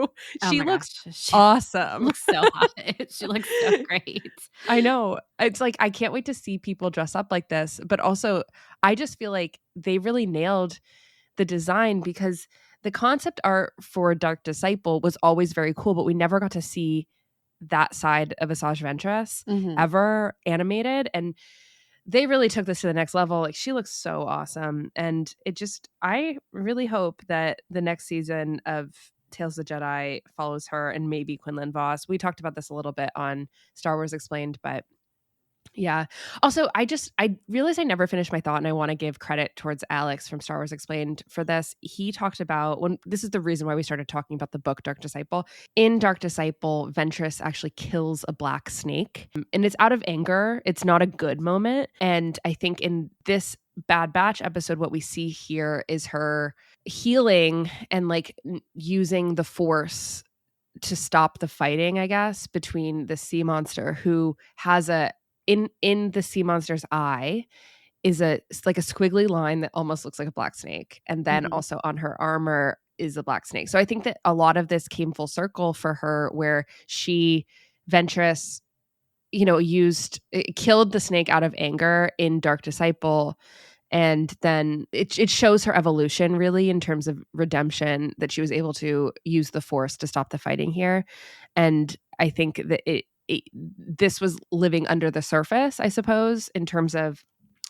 She looks awesome. She looks so hot. She looks so great. I know. It's like, I can't wait to see people dress up like this. But also, I just feel like they really nailed the design because the concept art for Dark Disciple was always very cool, but we never got to see that side of Asajj Ventress ever animated. And they really took this to the next level. Like, she looks so awesome. And I really hope that the next season of Tales of the Jedi follows her and maybe Quinlan Vos. We talked about this a little bit on Star Wars Explained, but yeah. Also, I realized I never finished my thought, and I want to give credit towards Alex from Star Wars Explained for this. He talked about this is the reason why we started talking about the book Dark Disciple. In Dark Disciple, Ventress actually kills a black snake, and it's out of anger. It's not a good moment. And I think in this Bad Batch episode, what we see here is her healing and like using the Force to stop the fighting, I guess, between the sea monster who has in the sea monster's eye is like a squiggly line that almost looks like a black snake. And then also on her armor is a black snake. So I think that a lot of this came full circle for her, where Ventress, killed the snake out of anger in Dark Disciple. And then it shows her evolution really in terms of redemption, that she was able to use the Force to stop the fighting here. And I think that this was living under the surface, I suppose, in terms of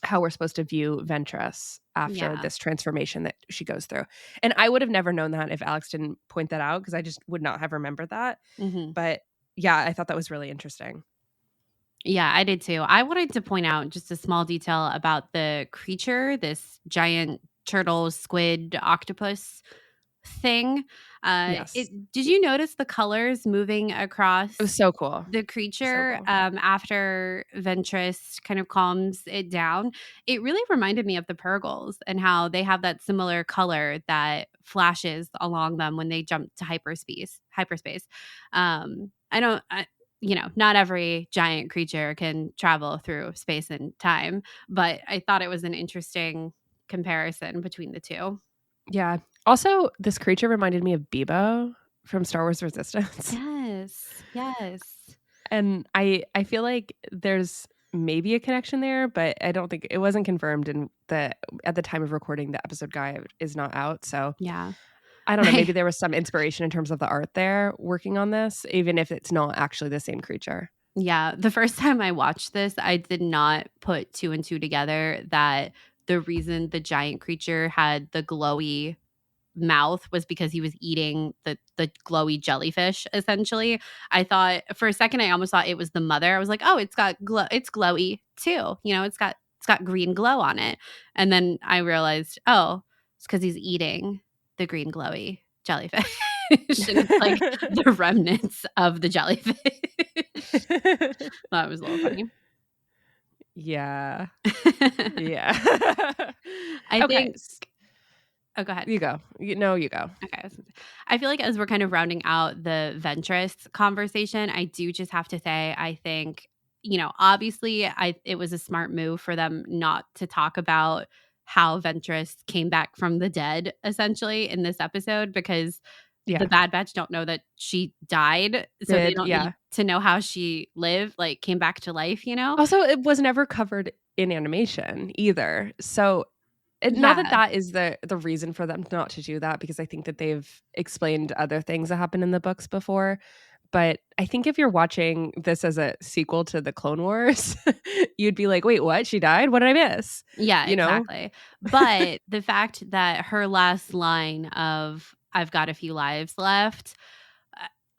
how we're supposed to view Ventress after this transformation that she goes through. And I would have never known that if Alex didn't point that out, because I just would not have remembered that. Mm-hmm. But yeah, I thought that was really interesting. Yeah, I did too. I wanted to point out just a small detail about the creature, this giant turtle, squid, octopus thing. Yes. Did you notice the colors moving across It was so cool. the creature So cool. after Ventress kind of calms it down? It really reminded me of the Purgles and how they have that similar color that flashes along them when they jump to hyperspace. Not every giant creature can travel through space and time, but I thought it was an interesting comparison between the two. Yeah. Also, this creature reminded me of Bebo from Star Wars Resistance. Yes. And I feel like there's maybe a connection there, but I don't think it wasn't confirmed. And at the time of recording, the episode guide is not out. So yeah. I don't know. Maybe there was some inspiration in terms of the art there working on this, even if it's not actually the same creature. Yeah. The first time I watched this, I did not put two and two together that the reason the giant creature had the glowy mouth was because he was eating the glowy jellyfish, essentially. I thought for a second, I almost thought it was the mother. I was like, oh, it's glowy too. It's got green glow on it. And then I realized, oh, it's because he's eating the green glowy jellyfish. And it's like the remnants of the jellyfish. That was a little funny. Yeah. Yeah. I think. Oh, go ahead. You go. You go. Okay. I feel like as we're kind of rounding out the Ventress conversation, I do just have to say, I think, obviously it was a smart move for them not to talk about how Ventress came back from the dead, essentially, in this episode, because the Bad Batch don't know that she died. So they don't need to know how she lived, like came back to life, Also, it was never covered in animation either. So not that is the reason for them not to do that, because I think that they've explained other things that happened in the books before. But I think if you're watching this as a sequel to the Clone Wars, you'd be like, wait, what? She died? What did I miss? Yeah, exactly. But the fact that her last line of "I've got a few lives left,"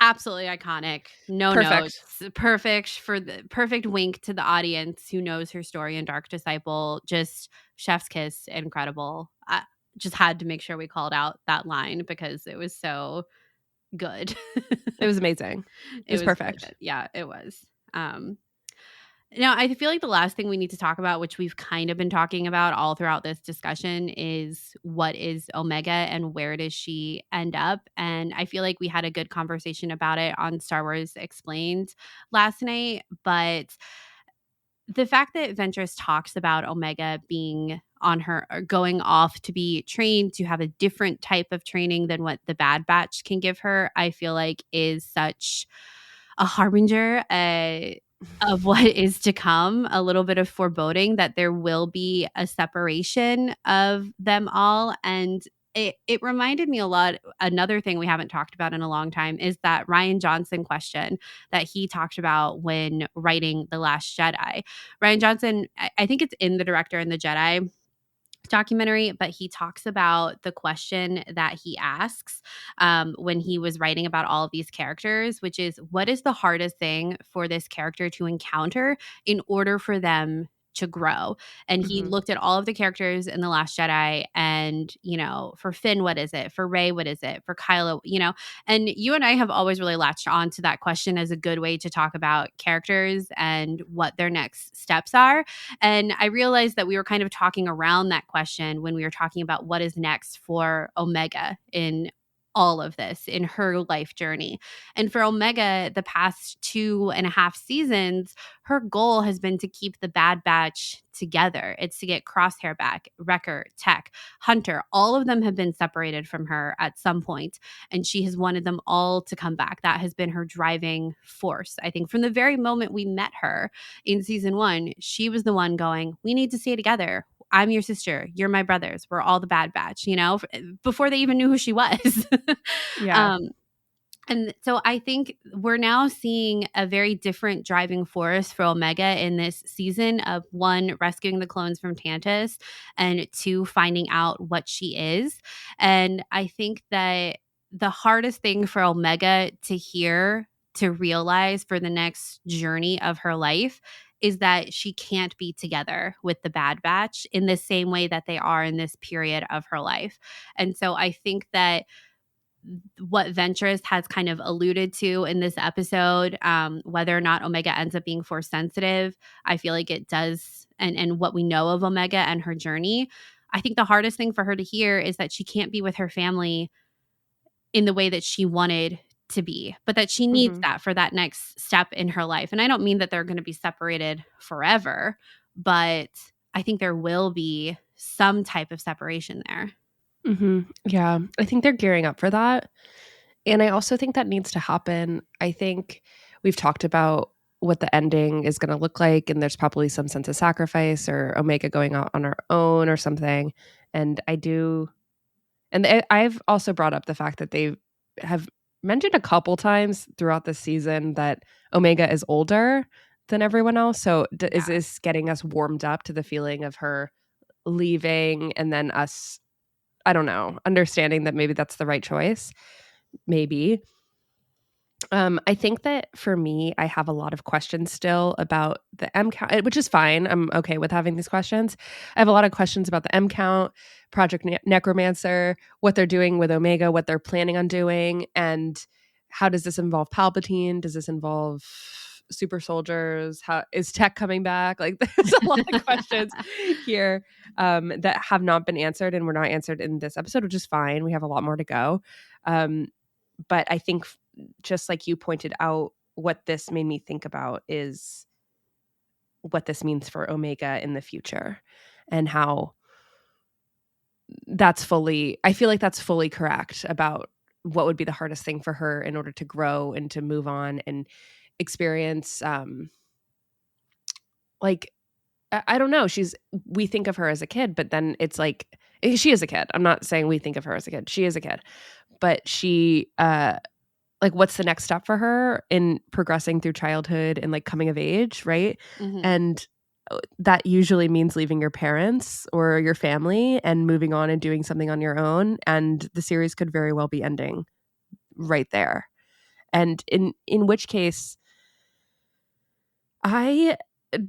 absolutely iconic. No notes. Perfect wink to the audience who knows her story in Dark Disciple. Just chef's kiss, incredible. I just had to make sure we called out that line because it was so good. It was amazing. It was perfect. Good. Yeah, it was. Now, I feel like the last thing we need to talk about, which we've kind of been talking about all throughout this discussion, is what is Omega and where does she end up? And I feel like we had a good conversation about it on Star Wars Explained last night. But the fact that Ventress talks about Omega being on her, or going off to be trained, to have a different type of training than what the Bad Batch can give her, I feel like is such a harbinger of what is to come, a little bit of foreboding that there will be a separation of them all. And it reminded me a lot. Another thing we haven't talked about in a long time is that Rian Johnson question that he talked about when writing The Last Jedi. Rian Johnson, I think it's in The Director and the Jedi documentary, but he talks about the question that he asks when he was writing about all of these characters, which is, what is the hardest thing for this character to encounter in order for them to grow? And he looked at all of the characters in The Last Jedi and, for Finn, what is it? For Rey, what is it? For Kylo, and you and I have always really latched on to that question as a good way to talk about characters and what their next steps are. And I realized that we were kind of talking around that question when we were talking about what is next for Omega in all of this in her life journey. And for Omega, the past 2.5 seasons, her goal has been to keep the Bad Batch together. It's to get Crosshair back, Wrecker, Tech, Hunter. All of them have been separated from her at some point, and she has wanted them all to come back. That has been her driving force. I think from the very moment we met her in season 1, she was the one going, we need to stay together. I'm your sister. You're my brothers. We're all the Bad Batch, before they even knew who she was. Yeah. And so I think we're now seeing a very different driving force for Omega in this season of 1, rescuing the clones from Tantus, and 2, finding out what she is. And I think that the hardest thing for Omega to realize for the next journey of her life is that she can't be together with the Bad Batch in the same way that they are in this period of her life. And so I think that what Ventress has kind of alluded to in this episode, whether or not Omega ends up being force sensitive, I feel like it does. And what we know of Omega and her journey, I think the hardest thing for her to hear is that she can't be with her family in the way that she wanted to be, but that she needs that for that next step in her life. And I don't mean that they're going to be separated forever, but I think there will be some type of separation there. Yeah, I think they're gearing up for that. And I also think that needs to happen. I think we've talked about what the ending is going to look like, and there's probably some sense of sacrifice or Omega going out on her own or something. And I've also brought up the fact that they have mentioned a couple times throughout the season that Omega is older than everyone else. So is this getting us warmed up to the feeling of her leaving and then us, I don't know, understanding that maybe that's the right choice? Maybe. I think that for me, I have a lot of questions still about the M count, which is fine. I'm okay with having these questions. I have a lot of questions about the M count, Project Necromancer, what they're doing with Omega, what they're planning on doing, and how does this involve Palpatine? Does this involve super soldiers? How is Tech coming back? Like, there's a lot of questions here that have not been answered and were not answered in this episode, which is fine. We have a lot more to go. But I think just like you pointed out, what this made me think about is what this means for Omega in the future and how I feel like that's fully correct about what would be the hardest thing for her in order to grow and to move on and experience, like, I don't know. We think of her as a kid, but then it's like, she is a kid. I'm not saying we think of her as a kid. She is a kid, but she, like, what's the next step for her in progressing through childhood and like coming of age, right? And that usually means leaving your parents or your family and moving on and doing something on your own. And the series could very well be ending right there. And in which case, I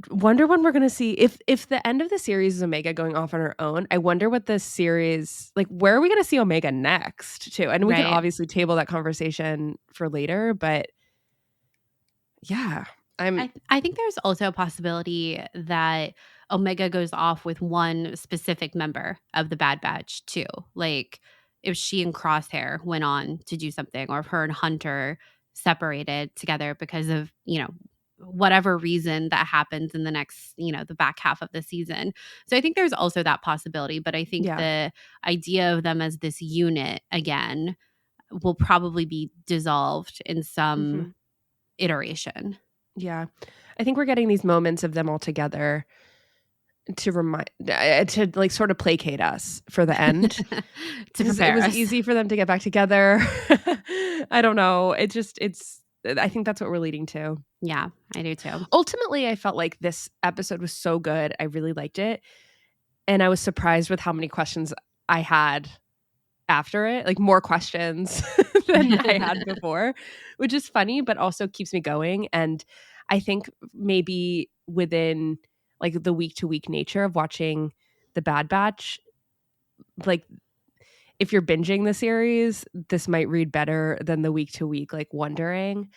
wonder when we're going to see if the end of the series is Omega going off on her own. I wonder what this series, like, where are we going to see Omega next too? And we can obviously table that conversation for later, but yeah, I think there's also a possibility that Omega goes off with one specific member of the Bad Batch too. Like, if she and Crosshair went on to do something, or if her and Hunter separated together because of, whatever reason that happens in the next, the back half of the season. So I think there's also that possibility. But I think the idea of them as this unit again will probably be dissolved in some iteration. Yeah. I think we're getting these moments of them all together to to like sort of placate us for the end. To prepare us. It was us. easy for them to get back together. I don't know. I think that's what we're leading to. Yeah, I do too. Ultimately, I felt like this episode was so good. I really liked it. And I was surprised with how many questions I had after it, like more questions than I had before, which is funny, but also keeps me going. And I think maybe within like the week to week nature of watching the Bad Batch, like if you're binging the series, this might read better than the week to week, like wondering,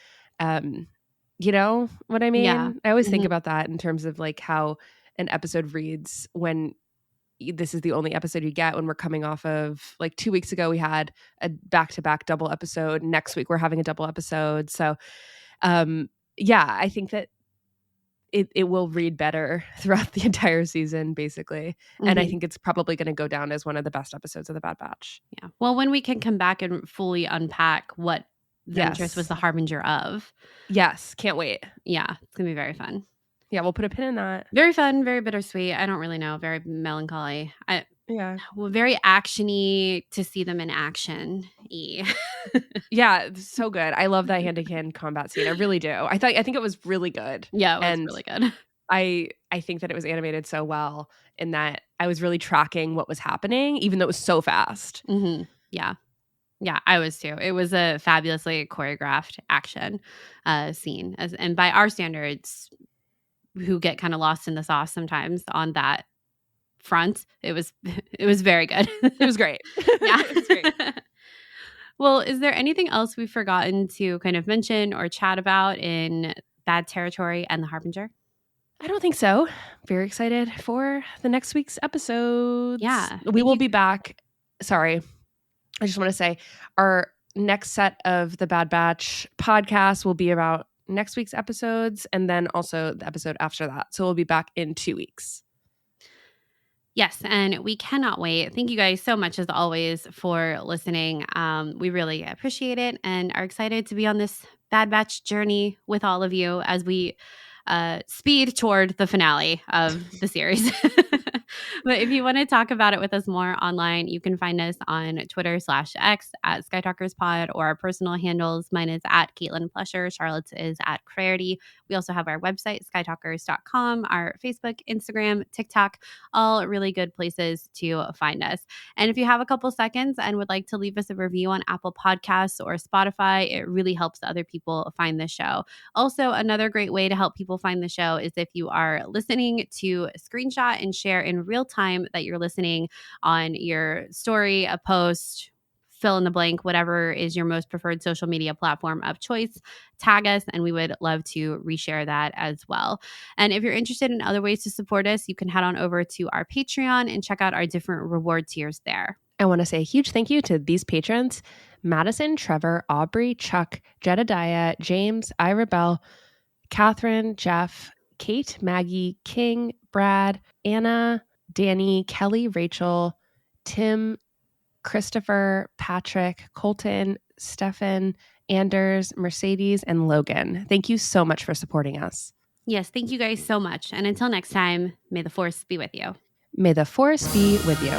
you know what I mean? Yeah. I always think about that in terms of like how an episode reads when this is the only episode you get when we're coming off of, like, 2 weeks ago we had a back-to-back double episode. Next week we're having a double episode. So I think that it will read better throughout the entire season, basically. And I think it's probably going to go down as one of the best episodes of The Bad Batch. Yeah. Well, when we can come back and fully unpack what Ventress was the harbinger of. Yes. Can't wait. Yeah. It's going to be very fun. Yeah. We'll put a pin in that. Very fun. Very bittersweet. I don't really know. Very melancholy. Very action-y to see them in action-y. Yeah, so good. I love that hand-to-hand combat scene. I really do. I think it was really good. Yeah, it was really good. I think that it was animated so well in that I was really tracking what was happening, even though it was so fast. Mm-hmm. Yeah. Yeah, I was too. It was a fabulously choreographed action scene. And by our standards, who get kind of lost in the sauce sometimes on that front, it was very good. It was great. Yeah. It was great. Well, is there anything else we've forgotten to kind of mention or chat about in Bad Territory and the Harbinger? I don't think so. Very excited for the next week's episodes. Yeah. We will be back. Sorry. I just want to say our next set of the Bad Batch podcast will be about next week's episodes and then also the episode after that. So we'll be back in 2 weeks. Yes, and we cannot wait. Thank you guys so much, as always, for listening. We really appreciate it and are excited to be on this Bad Batch journey with all of you as we speed toward the finale of the series. But if you want to talk about it with us more online, you can find us on Twitter/X at SkyTalkersPod, or our personal handles. Mine is at Caitlin Plusher. Charlotte's is at Clarity. We also have our website, skytalkers.com, our Facebook, Instagram, TikTok, all really good places to find us. And if you have a couple seconds and would like to leave us a review on Apple Podcasts or Spotify, it really helps other people find the show. Also, another great way to help people find the show is if you are listening to screenshot and share in real time that you're listening on your story, a post, fill in the blank, whatever is your most preferred social media platform of choice. Tag us, and we would love to reshare that as well. And if you're interested in other ways to support us, you can head on over to our Patreon and check out our different reward tiers there. I want to say a huge thank you to these patrons: Madison, Trevor, Aubrey, Chuck, Jedediah, James, Ira Bell, Catherine, Jeff, Kate, Maggie, King, Brad, Anna, Danny, Kelly, Rachel, Tim, Christopher, Patrick, Colton, Stefan, Anders, Mercedes, and Logan. Thank you so much for supporting us. Yes, thank you guys so much. And until next time, may the Force be with you. May the Force be with you.